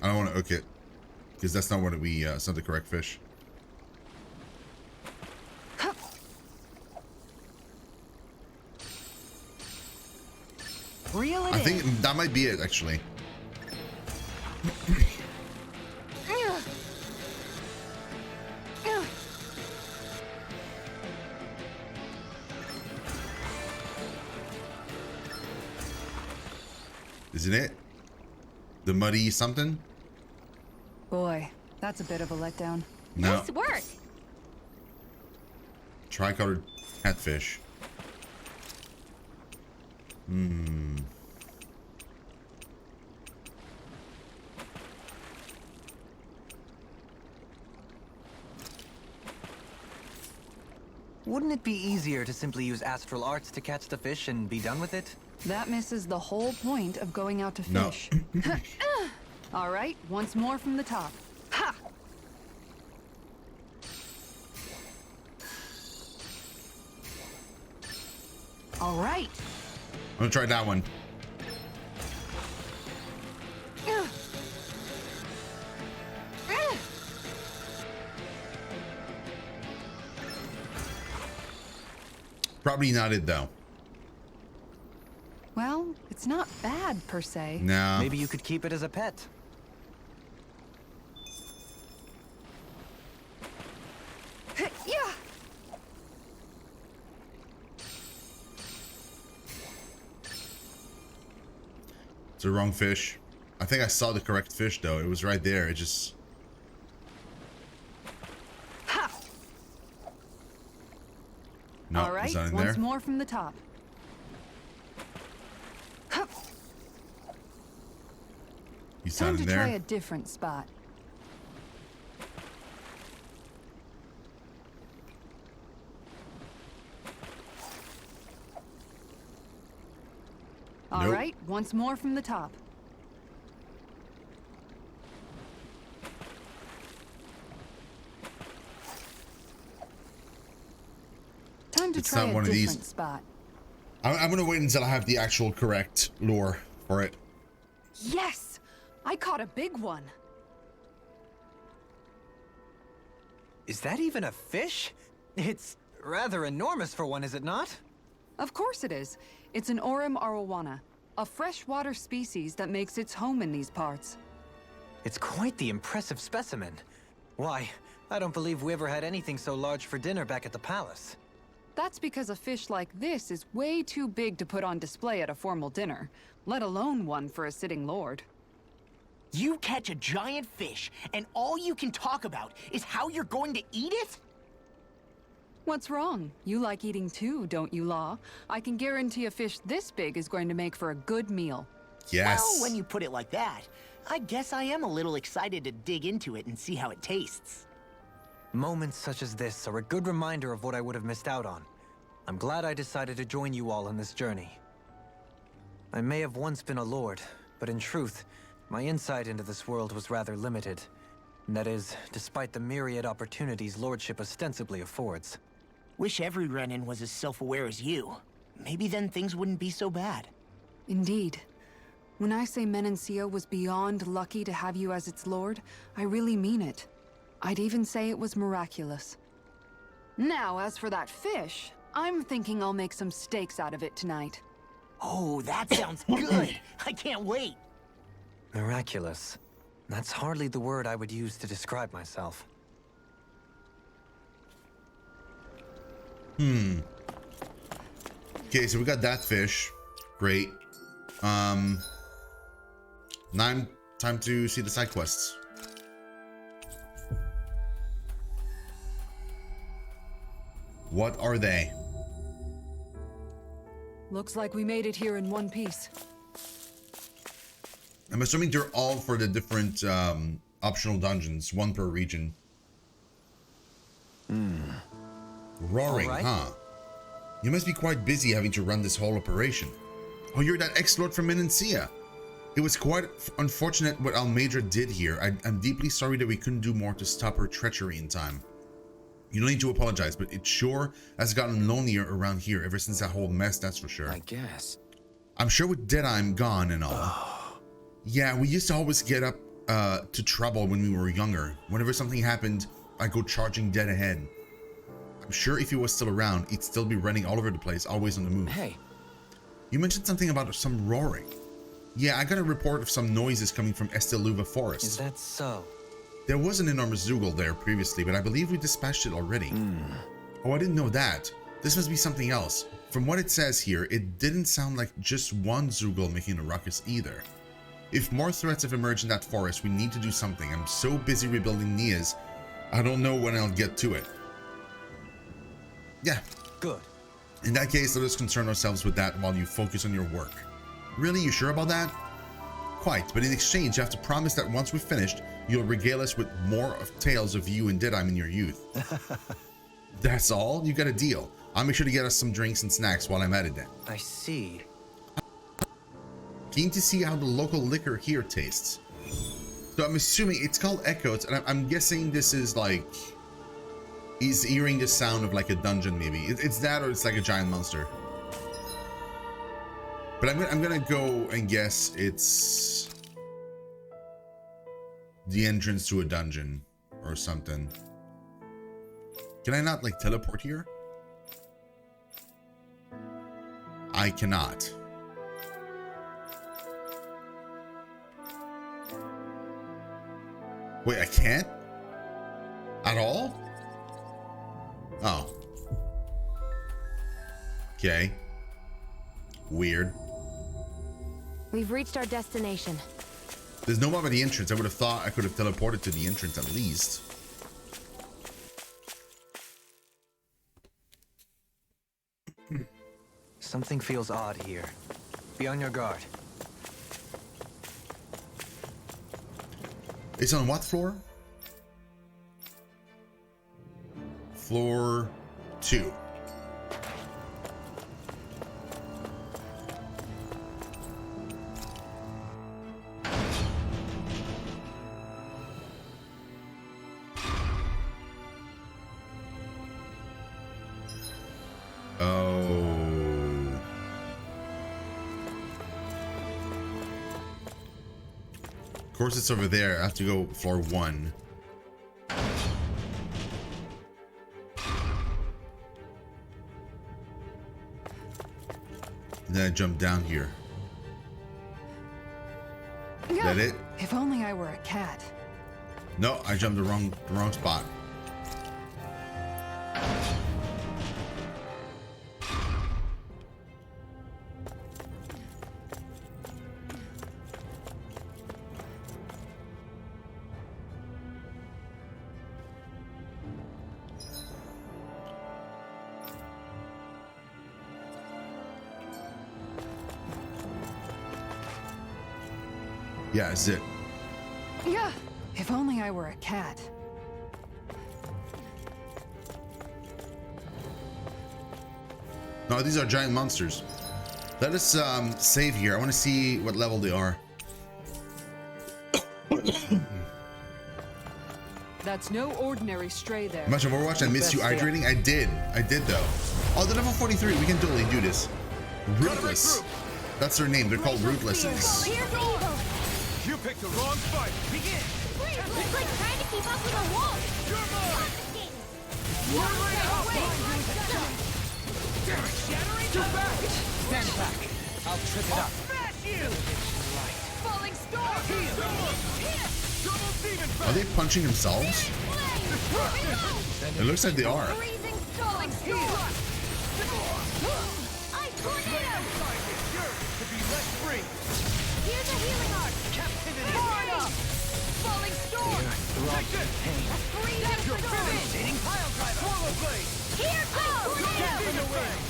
I don't want to hook it because that's not what we. It's not the correct fish. Reel it I in. think that might be it, actually. Isn't it? The muddy something? Boy, that's a bit of a letdown. No. Nice work. Tricolored catfish. Hmm. Wouldn't it be easier to simply use astral arts to catch the fish and be done with it? That misses the whole point of going out to No. fish. All right, once more from the top. Ha! All right. I'm gonna try that one. Probably not it though. Well, it's not bad per se. No. Maybe you could keep it as a pet. Yeah. It's the wrong fish. I think I saw the correct fish though. It was right there. It just. Ha! No, All right, it's not in once there. more from the top. Hup. He's Time not to in there. try a different spot. All Nope. right, once more from the top. Time to It's try not a one of these. different spot. I'm gonna wait until I have the actual correct lure for it. Yes! I caught a big one. Is that even a fish? It's rather enormous for one, is it not? Of course it is. It's an Orem arowana, a freshwater species that makes its home in these parts. It's quite the impressive specimen. Why, I don't believe we ever had anything so large for dinner back at the palace. That's because a fish like this is way too big to put on display at a formal dinner, let alone one for a sitting lord. You catch a giant fish, and all you can talk about is how you're going to eat it? What's wrong? You like eating too, don't you, Law? I can guarantee a fish this big is going to make for a good meal. Yes. Well, when you put it like that, I guess I am a little excited to dig into it and see how it tastes. Moments such as this are a good reminder of what I would have missed out on. I'm glad I decided to join you all on this journey. I may have once been a lord, but in truth, my insight into this world was rather limited. That is, despite the myriad opportunities lordship ostensibly affords. Wish every Renin was as self-aware as you. Maybe then things wouldn't be so bad. Indeed. When I say Menancia was beyond lucky to have you as its lord, I really mean it. I'd even say it was miraculous. Now, as for that fish, I'm thinking I'll make some steaks out of it tonight. Oh, that sounds good! I can't wait! Miraculous. That's hardly the word I would use to describe myself. Okay, so we got that fish. Great. Now time to see the side quests. What are they? Looks like we made it here in one piece. I'm assuming they're all for the different optional dungeons, one per region. Roaring, All right. huh? You must be quite busy having to run this whole operation. Oh, you're that ex-lord from Menancia. It was quite unfortunate what Almedra did here. I'm deeply sorry that we couldn't do more to stop her treachery in time. You don't need to apologize, but it sure has gotten lonelier around here ever since that whole mess, that's for sure. I guess. I'm sure with Deadeye gone and all. Yeah, we used to always get up to trouble when we were younger. Whenever something happened, I'd go charging dead ahead. I'm sure if he was still around, he'd still be running all over the place, always on the move. Hey. You mentioned something about some roaring. Yeah, I got a report of some noises coming from Esteluva Forest. Is that so? There was an enormous Zoogle there previously, but I believe we dispatched it already. Oh, I didn't know that. This must be something else. From what it says here, it didn't sound like just one Zoogle making a ruckus either. If more threats have emerged in that forest, we need to do something. I'm so busy rebuilding Nia's, I don't know when I'll get to it. Yeah. Good. In that case, let us concern ourselves with that while you focus on your work. Really? You sure about that? Quite, but in exchange, you have to promise that once we've finished, you'll regale us with more of tales of you and Deadime in your youth. That's all? You got a deal. I'll make sure to get us some drinks and snacks while I'm at it then. I see. Keen to see how the local liquor here tastes. So I'm assuming it's called Echoes, and I'm guessing this is like... he's hearing the sound of like a dungeon maybe. It's that or it's like a giant monster. But I'm gonna go and guess it's the entrance to a dungeon or something. Can I not like teleport here? I cannot. Wait, I can't? At all? Oh. Okay. Weird. We've reached our destination. There's no one at the entrance. I would have thought I could have teleported to the entrance at least. Something feels odd here. Be on your guard. It's on what floor? Floor 2. Of course it's over there. I have to go floor 1. And then I jump down here. Is that it? If only I were a cat. No, I jumped the wrong spot. Yeah, it's it. Yeah. If only I were a cat. No, these are giant monsters. Let us save here. I want to see what level they are. That's no ordinary stray there. Much of Overwatch, I missed you hydrating. I did though. Oh, the level 43. We can totally do this. Ruthless. That's their name. They're called Ruthlesses. You picked the wrong fight. Begin. It's like trying to keep up with a wolf. You're mine. Shattering Too back. Stand back. I'll trip it up. Smash you. falling storm. Double demon Are they punching themselves? It looks like they are. Freezing falling storm. Ice tornado. To be let free. Here's a healing arc. Captivity. Falling storm. Take this. Freezing storm. Pile driver. Swallow blade. Here goes. Demon wing.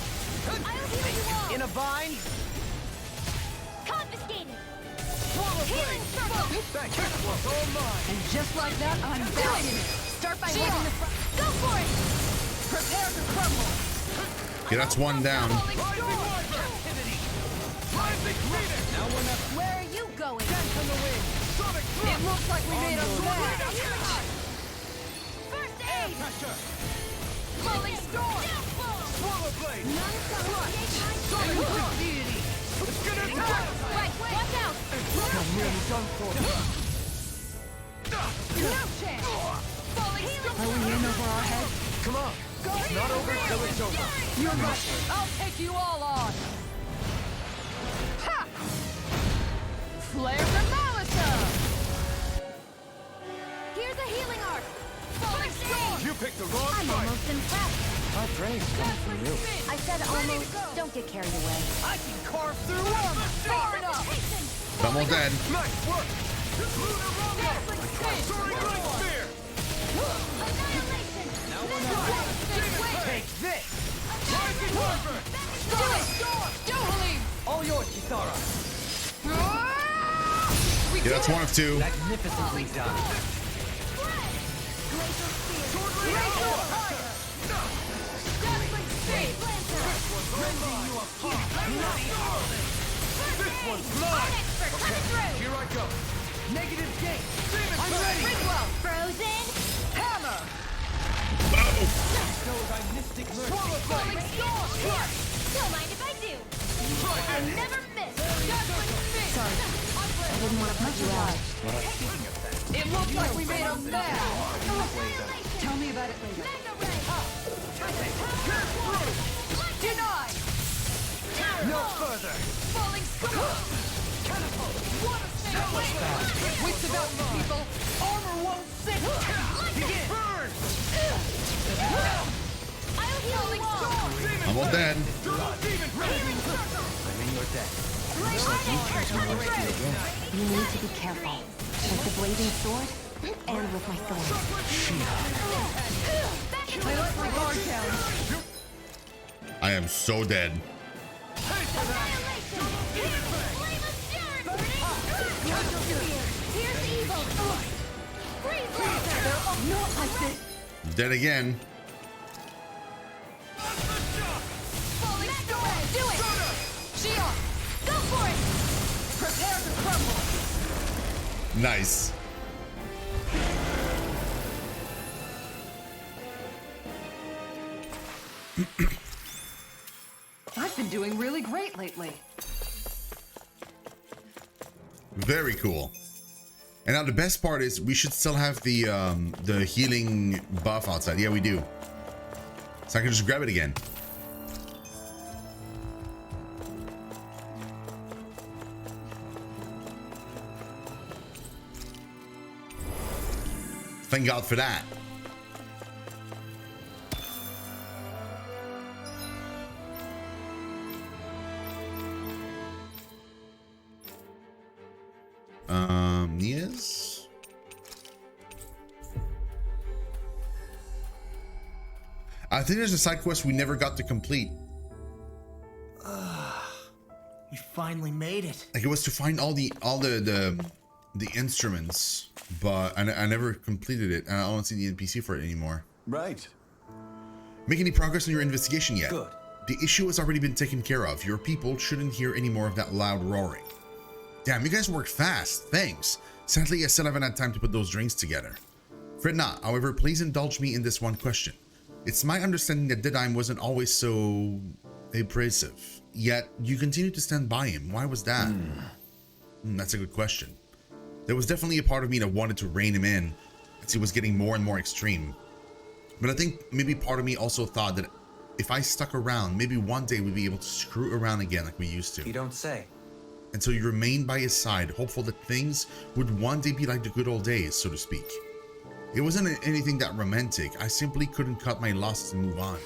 I'll heal you all. In a vine. Confiscated. Swallow blade. Healing circle. That kick was all mine. And just like that, I'm back. Start by holding the front. Go for it. Prepare to crumble. Okay, that's one down. Falling Rising storm. wire. Captivity. Rising phoenix. Now we're not. Where are you going? Dance on the wing. Sonic It thrust. looks like we made a mess. Healing arc. First aid. Pressure. Falling storm. Swallow blade. Sonic thrust. It's gonna attack. Right, watch out. I'm nearly done for. No chance! Falling storm! Are we in over our heads? Come on. It's not over till it's over. You're right! I'll take you all on! Ha! Flare the Malisa! Here's a healing arc! Falling storm! You picked the wrong I'm fight. almost impressed. Our praise comes from you. I said almost. Don't get carried away. I can carve through armor. Far enough! I'm all dead. Nice work. Lunar Rumble. Soaring Light Spear. Annihilation! Now we're not. Take this. Rising Harper. Do it! Go, Halim! All yours, Kisara. We Yeah, that's one of two. Magnificently done. Glacial fire! Dazzling speed! This one's mine. Here I go. Negative gate. I'm ready. Ringwell! Frozen. Hammer! So is I mystic mercy. Falling storm! Don't mind if I do. I never miss. Dazzling speed! Sorry. I didn't want to put you out. It looks like we made a mess! Tell me about it later. Denied! No further. Falling storm! Water snake! Wits about you, people! Armor won't sit. Begin. Burn. I'll heal you all! I'm all dead. I'm in your debt. You need to be careful. With the blading sword and with my thorn. I let my guard down! I am so dead. Here's evil! Freeze laser! Not like this. Dead again. Falling storm! Do it! Shion! Go for it! Prepare to crumble! Nice. I've been doing really great lately. Very cool. And now the best part is we should still have the healing buff outside. Yeah, we do. So I can just grab it again. Thank God for that. Yes. I think there's a side quest we never got to complete. We finally made it. Like it was to find all the instruments, but I never completed it, and I don't see the NPC for it anymore. Right. Make any progress on your investigation yet? Good. The issue has already been taken care of. Your people shouldn't hear any more of that loud roaring. Damn, you guys work fast. Thanks. Sadly, I still haven't had time to put those drinks together. Fret not. However, please indulge me in this one question. It's my understanding that Deadheim wasn't always so abrasive. Yet, you continue to stand by him. Why was that? That's a good question. There was definitely a part of me that wanted to rein him in as he was getting more and more extreme. But I think maybe part of me also thought that if I stuck around, maybe one day we'd be able to screw around again like we used to. You don't say. And so you remained by his side, hopeful that things would one day be like the good old days, so to speak. It wasn't anything that romantic. I simply couldn't cut my losses and move on.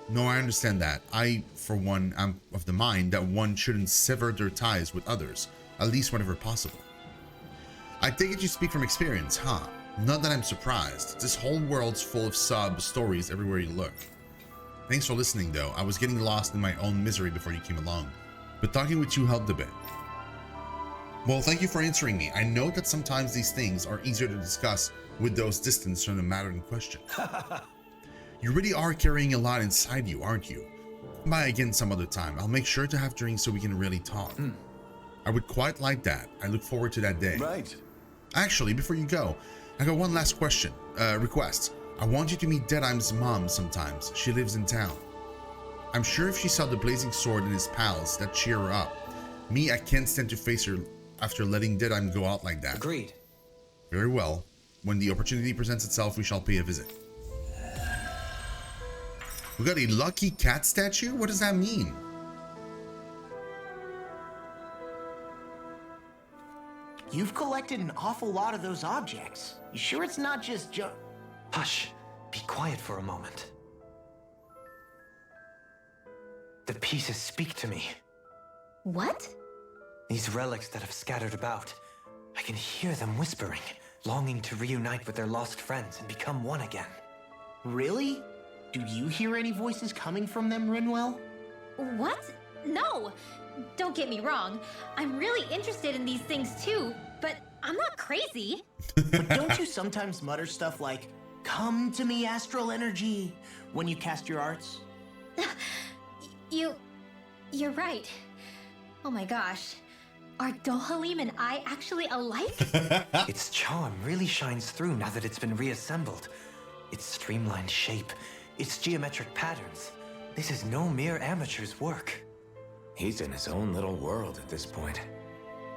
No, I understand that. I, for one, am of the mind that one shouldn't sever their ties with others, at least whenever possible. I take it you speak from experience, huh? Not that I'm surprised. This whole world's full of stories everywhere you look. Thanks for listening, though. I was getting lost in my own misery before you came along. But talking with you helped a bit. Well, thank you for answering me. I know that sometimes these things are easier to discuss with those distant from the matter in question. You really are carrying a lot inside you, aren't you? Come by again some other time. I'll make sure to have drinks so we can really talk. I would quite like that. I look forward to that day. Right. Actually, before you go, I got one last request. I want you to meet Deadheim's mom sometimes. She lives in town. I'm sure if she saw the blazing sword and his pals, that'd cheer her up. Me, I can't stand to face her after letting Deadheim go out like that. Agreed. Very well. When the opportunity presents itself, we shall pay a visit. We got a lucky cat statue? What does that mean? You've collected an awful lot of those objects. You sure it's not just Hush. Be quiet for a moment. The pieces speak to me. What? These relics that have scattered about. I can hear them whispering, longing to reunite with their lost friends and become one again. Really? Do you hear any voices coming from them, Rinwell? What? No! Don't get me wrong. I'm really interested in these things too, but I'm not crazy. But don't you sometimes mutter stuff like, "Come to me, astral energy," when you cast your arts? You're right. Oh my gosh. Are Dohalim and I actually alike? Its charm really shines through now that it's been reassembled. Its streamlined shape, its geometric patterns. This is no mere amateur's work. He's in his own little world at this point.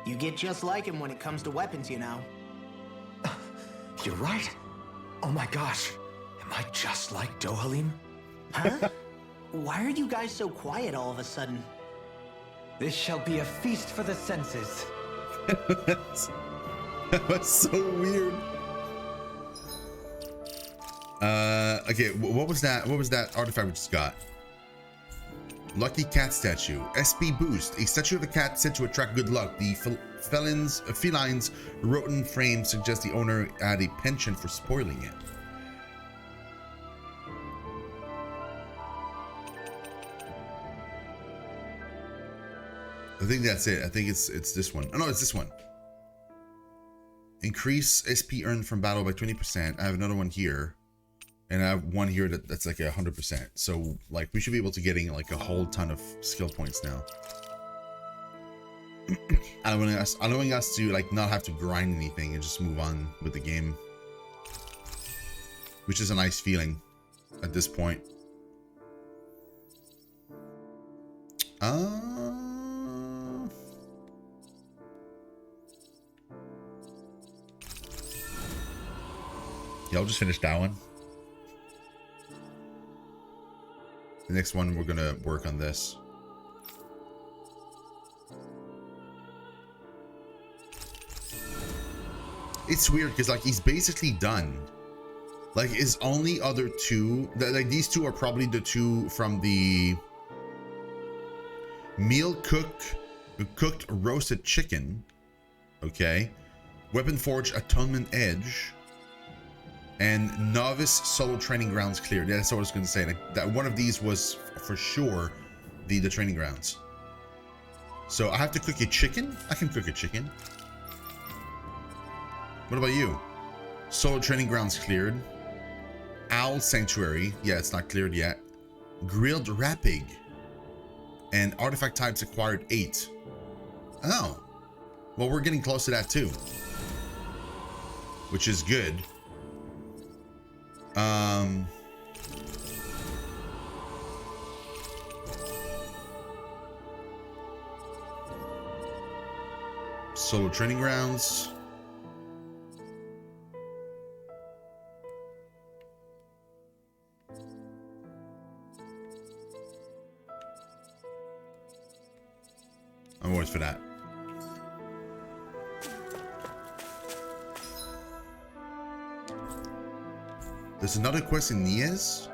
You get just like him when it comes to weapons, you know. You're right. Oh my gosh. Am I just like Dohalim? Huh? Why are you guys so quiet all of a sudden? This shall be a feast for the senses. That was so weird. Okay, what was that? What was that artifact we just got? Lucky cat statue. SP boost. A statue of a cat said to attract good luck. The feline's rodent frame suggests the owner had a penchant for spoiling it. I think that's it. I think it's this one. Oh no, it's this one. Increase SP earned from battle by 20%. I have another one here. And I have one here that's like 100%. So like we should be able to getting like a whole ton of skill points now. allowing us to like not have to grind anything and just move on with the game. Which is a nice feeling at this point. Yeah, I'll just finish that one. The next one, we're gonna work on this. It's weird because like he's basically done. Like his only other two, like these two are probably the two from the meal cooked roasted chicken. Okay, Weapon Forge Atonement Edge. And novice solo training grounds cleared. Yeah, that's what I was going to say. Like that one of these was for sure the training grounds. So I have to cook a chicken. I can cook a chicken. What about you? Solo training grounds cleared. Owl Sanctuary. Yeah, it's not cleared yet. Grilled Rapig. And artifact types acquired 8. Oh. Well, we're getting close to that too. Which is good. Solo training grounds. I'm always for that. There's another quest in Nias.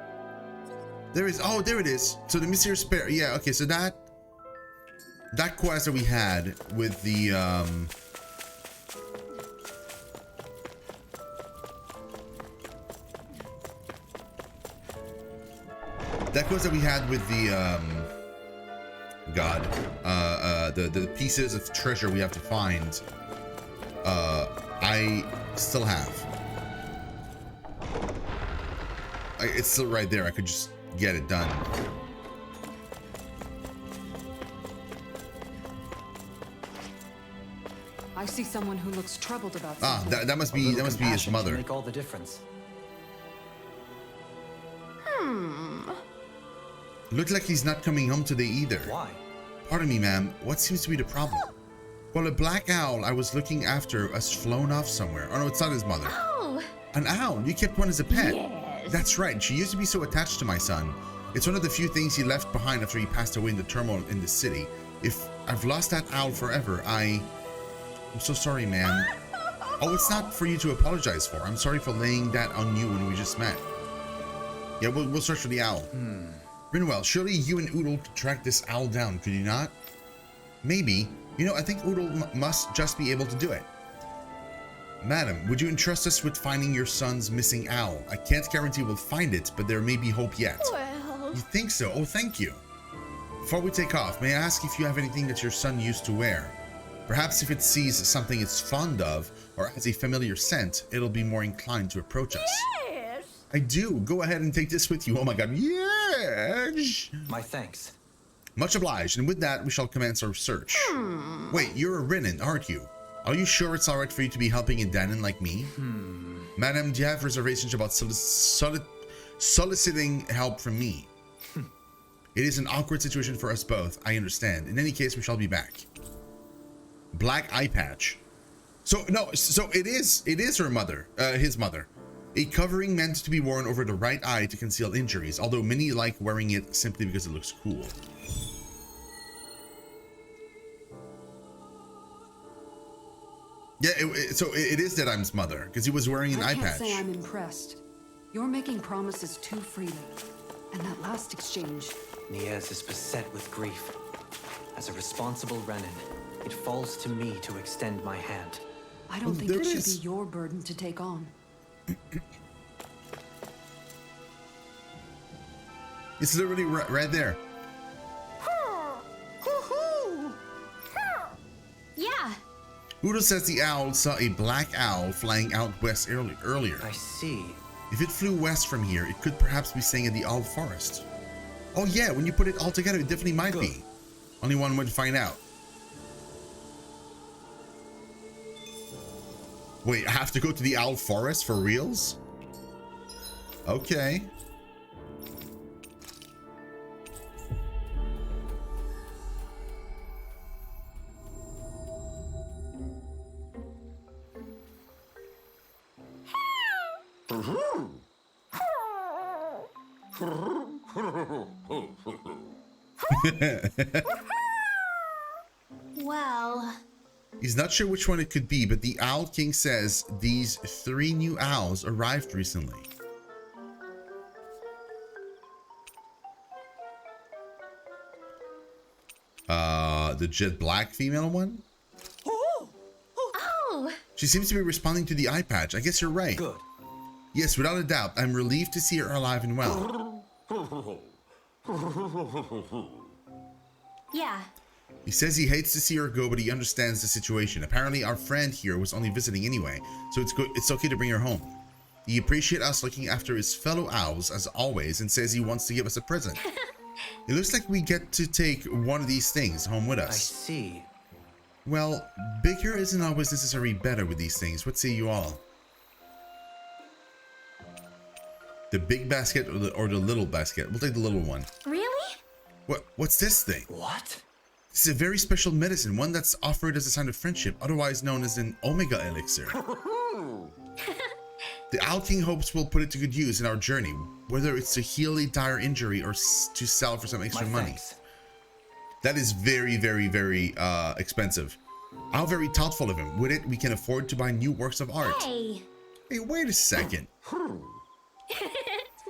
There is. Oh, there it is. So the mysterious spare. Yeah. Okay. So that quest that we had with the the pieces of treasure we have to find. I still have. It's still right there. I could just get it done. I see someone who looks troubled about something. Ah, that must be his mother. Make all the difference. Looks like he's not coming home today either. Why? Pardon me, ma'am. What seems to be the problem? Well, a black owl I was looking after has flown off somewhere. Oh no, it's not his mother. Oh, An owl? You kept one as a pet? yes. That's right. She used to be so attached to my son. It's one of the few things he left behind after he passed away in the turmoil in the city. If I've lost that owl forever, I'm so sorry, man. Oh, it's not for you to apologize for. I'm sorry for laying that on you when we just met. Yeah, we'll search for the owl. Rinwell, surely you and Oodle could track this owl down, could you not? Maybe. You know, I think Oodle must just be able to do it. Madam, would you entrust us with finding your son's missing owl? I can't guarantee we'll find it, but there may be hope yet. Well, You think so? Oh, thank you. Before we take off, may I ask if you have anything that your son used to wear? Perhaps if it sees something it's fond of, or has a familiar scent, it'll be more inclined to approach us. yes. I do. Go ahead and take this with you. Oh my god. Yes! My thanks. Much obliged, and with that, we shall commence our search. Wait, you're a Rinnin, aren't you? Are you sure it's alright for you to be helping a Danon like me? Madam, do you have reservations about soliciting help from me? It is an awkward situation for us both, I understand. In any case, we shall be back. Black eye patch. So it is her mother, his mother. A covering meant to be worn over the right eye to conceal injuries, although many like wearing it simply because it looks cool. Yeah, so it is Deadheim's mother, because he was wearing an eye I can't patch. say I'm impressed. You're making promises too freely. And that last exchange. Niaz is beset with grief. As a responsible Renin, it falls to me to extend my hand. I don't think there it it should is. be your burden to take on. It's literally right there. Yeah. Udo says the owl saw a black owl flying out west earlier. I see. If it flew west from here, it could perhaps be staying in the Owl Forest. Oh yeah, when you put it all together, it definitely might be. Only one way to find out. Wait, I have to go to the Owl Forest for reals? Okay. Well, He's not sure which one it could be, but the Owl King says these 3 new owls arrived recently. The jet black female one? oh, She seems to be responding to the eye patch. I guess you're right. Good. Yes, without a doubt. I'm relieved to see her alive and well. yeah. He says he hates to see her go, but he understands the situation. Apparently, our friend here was only visiting anyway, so it's okay to bring her home. He appreciates us looking after his fellow owls, as always, and says he wants to give us a present. It looks like we get to take one of these things home with I us. see. Well, bigger isn't always necessarily better with these things. What say you all? The big basket or the little basket? We'll take the little one. Really? What's this thing? What? This is a very special medicine, one that's offered as a sign of friendship, otherwise known as an Omega Elixir. The Owl King hopes we'll put it to good use in our journey, whether it's to heal a dire injury or to sell for some extra money. Thanks. That is very, very, very expensive. How very thoughtful of him. With it, we can afford to buy new works of art. Hey. Hey, wait a second.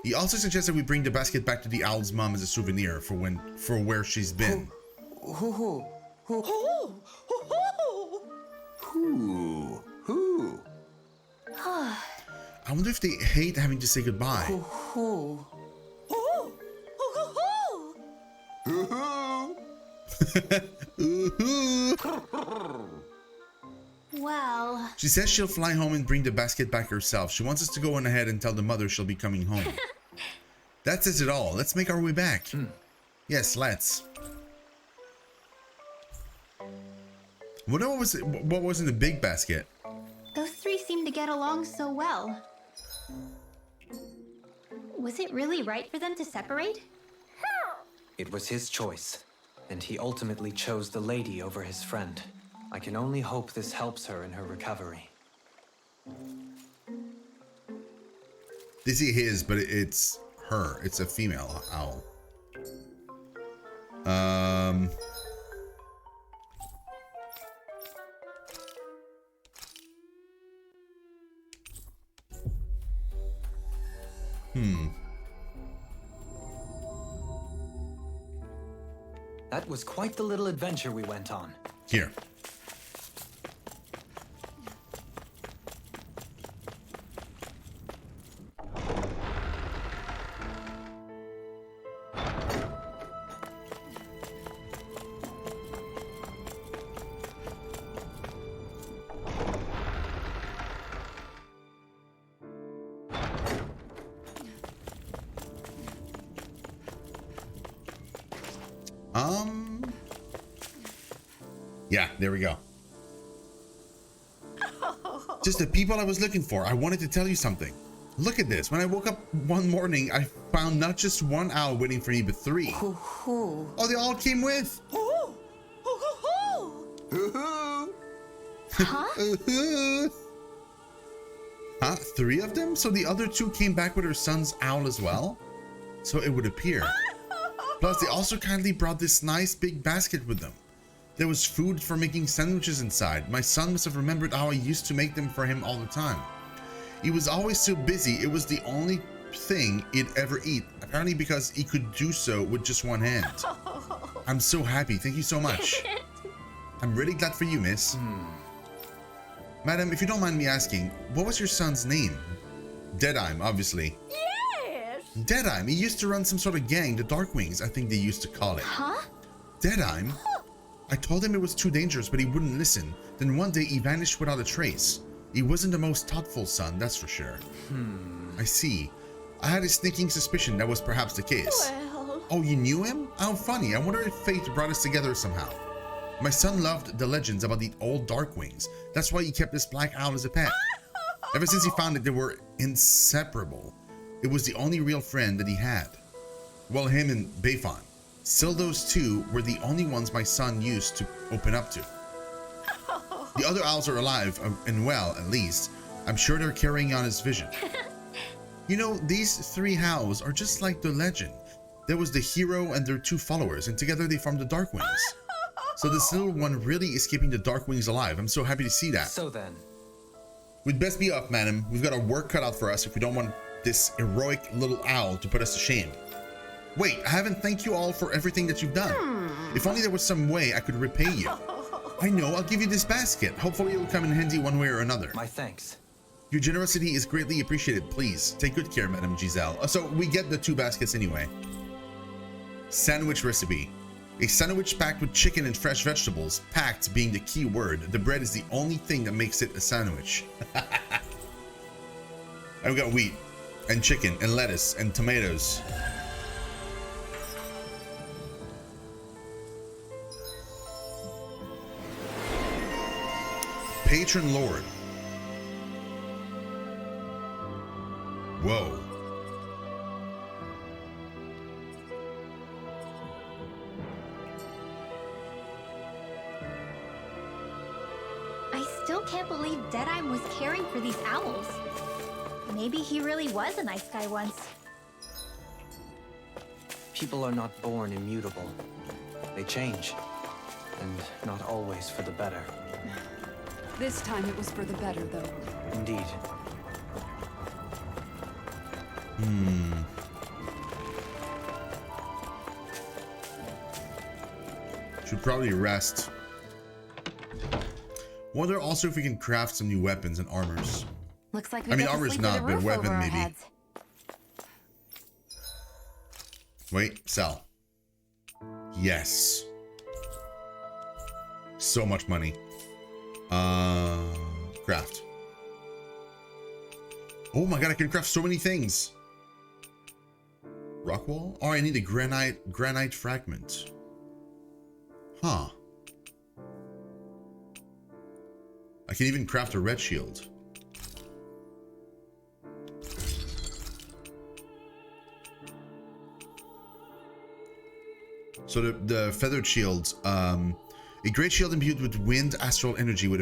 He also suggests that we bring the basket back to the owl's mom as a souvenir for where she's been. Who? I wonder if they hate having to say goodbye. Well, She says she'll fly home and bring the basket back herself. She wants us to go on ahead and tell the mother she'll be coming home. That says it all. Let's make our way back. Yes, let's. What was in the big basket? those 3 seem to get along so well. Was it really right for them to separate? It was his choice, and he ultimately chose the lady over his friend. I can only hope this helps her in her recovery. This is his, but it's her. It's a female owl. That was quite the little adventure we went on. Here. Yeah, there we go. Just the people I was looking for. I wanted to tell you something. Look at this. When I woke up one morning, I found not just one owl waiting for me, but three. Oh, they all came with. Huh? Three of them? So the other two came back with her son's owl as well? So it would appear. Plus, they also kindly brought this nice big basket with them. There was food for making sandwiches inside. My son must have remembered how I used to make them for him all the time. He was always so busy, it was the only thing he'd ever eat. Apparently because he could do so with just one hand. I'm so happy. Thank you so much. I'm really glad for you, miss. Madam, if you don't mind me asking, what was your son's name? Deadime, obviously. Yes! Deadime? He used to run some sort of gang, the Darkwings, I think they used to call it. Huh? Deadime? I told him it was too dangerous, but he wouldn't listen. Then one day he vanished without a trace. He wasn't the most thoughtful son, that's for sure. I see. I had a sneaking suspicion that was perhaps the case. Well... Oh, you knew him? How funny. I wonder if fate brought us together somehow. My son loved the legends about the old Darkwings. That's why he kept this black owl as a pet. Ever since he found it, they were inseparable. It was the only real friend that he had. Well, him and Bayfon. Still, those two were the only ones my son used to open up to. The other owls are alive and well, at least. I'm sure they're carrying on his vision. You know, these three owls are just like the legend. There was the hero and their two followers, and together they formed the Darkwings. So this little one really is keeping the Darkwings alive. I'm so happy to see that. So then, We'd best be off, madam. We've got our work cut out for us if we don't want this heroic little owl to put us to shame. Wait, I haven't thanked you all for everything that you've done. If only there was some way I could repay you. I know, I'll give you this basket. Hopefully it'll come in handy one way or another. my thanks. Your generosity is greatly appreciated. Please, take good care, Madam Giselle. So we get the two baskets anyway. Sandwich recipe. A sandwich packed with chicken and fresh vegetables. Packed being the key word. The bread is the only thing that makes it a sandwich. And we got wheat and chicken and lettuce and tomatoes. Patron Lord. Whoa. I still can't believe Deadeye was caring for these owls. Maybe he really was a nice guy once. People are not born immutable. They change. And not always for the better. This time it was for the better, though. Indeed. Should probably rest. Wonder also if we can craft some new weapons and armors. Looks like we I mean, get to armor's sleep with not, a but roof weapon over our maybe. heads. Wait, sell. Yes. So much money. Craft. Oh my god, I can craft so many things. Rock wall? Oh, I need a granite fragment. Huh. I can even craft a red shield. So the feathered shields, A great shield imbued with wind astral energy with